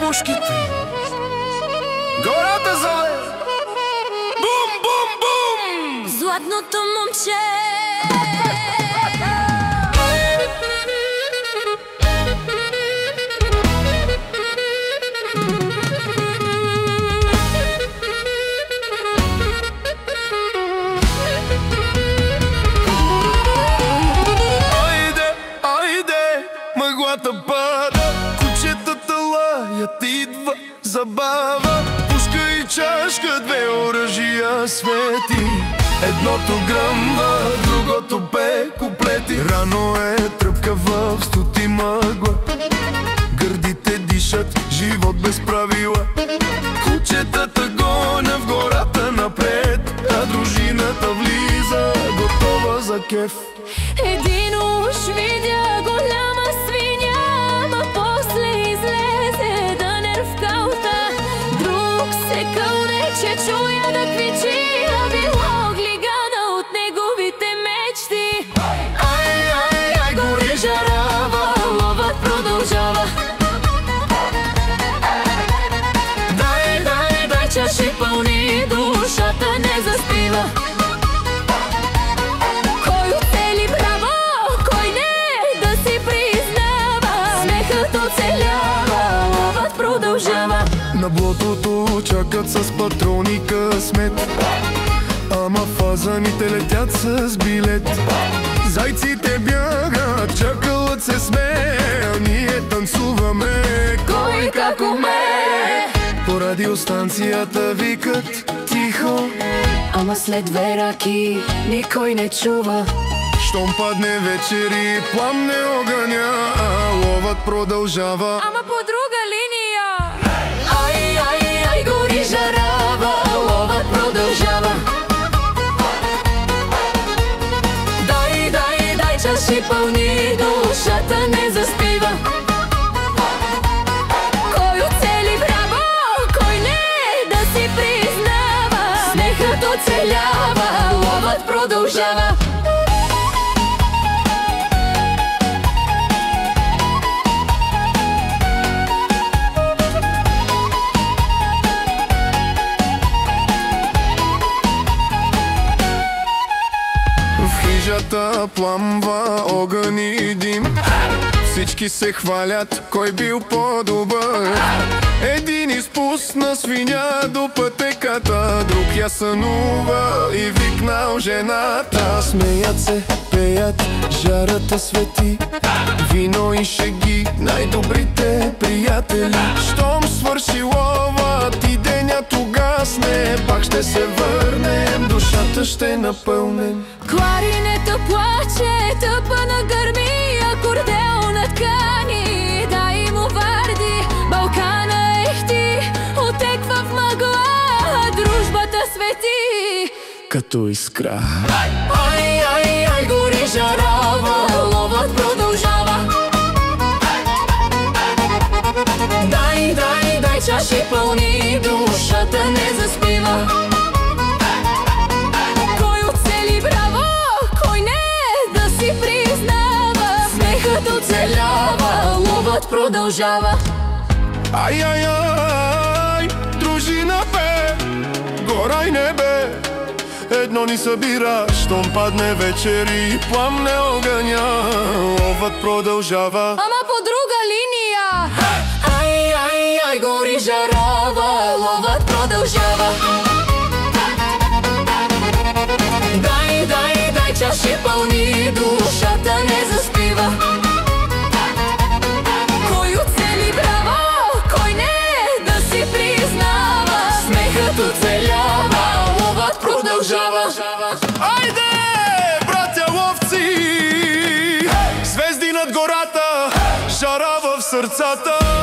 пушките, гората зове. Бум, бум, бум! Златното момче. Мъглата пада, кучетата лаят, идва забава. Пушка и чашка, две оръжия свети. Едното гръмва, другото пее куплети. Рано е тръпка в студ и мъгла. Гърдите дишат, живот без правила. Кучетата гоня в гората напред, а дружината влиза, готова за кеф. Един уж видя голяма свиня, ма после излезе да нерв каута. Друг се кълне, че чуя да квичи, а било глигана от неговите мечти. Ай, ай, ай, гори жарава, ловът продължава. Дай, дай, дай чаши пълни, душата не заспива. На блотото чакат с патрони късмет, ама фазаните летят с билет. Зайците бягат, чакалът се смее, а ние танцуваме кой как умее. По радиостанцията викат тихо, ама след две ръки никой не чува. щом падне вечер и пламне огъня, ловът продължава. Ама по друга линия. Ай, ай, ай, гори жарава, ловът продължава. Дай, дай, дай чаши пълни, душата не заспива. Кой оцели браво, кой не, да си признава. Смехът оцелява, ловът продължава. Хижата пламва огън и дим, всички се хвалят кой бил по-добър. Един изпусна свиня до пътеката, друг я сънува и викнал жената. Смеят се, пеят, жарата свети, вино и шеги, най-добрите приятели. Щом свърши ловът и денят угасне, пак ще се върнем, душата ще напълнем. Кларинета плаче, тъпа гърми, акордеон на ткани. Дай му варди, Балкана ехти, отеква в мъгла, дружбата свети като искра. Ай, ай, ай, гори жарава, ловът продължава. Дай, дай, дай чаши пълни, душата не заспива. Оцелява, ловът продължава. Ай, ай, ай, дружина бе, гора и небе, едно ни събира, щом падне вечер и пламне огъня, ловът продължава. Ама по друга линия. Ай, ай, ай, гори жарава, ловът продължава. Дай, дай, дай чаши пълни, душата не заспива. Оцелява, ловът продължава. Айде, братя ловци, звезди над гората, жара в сърцата.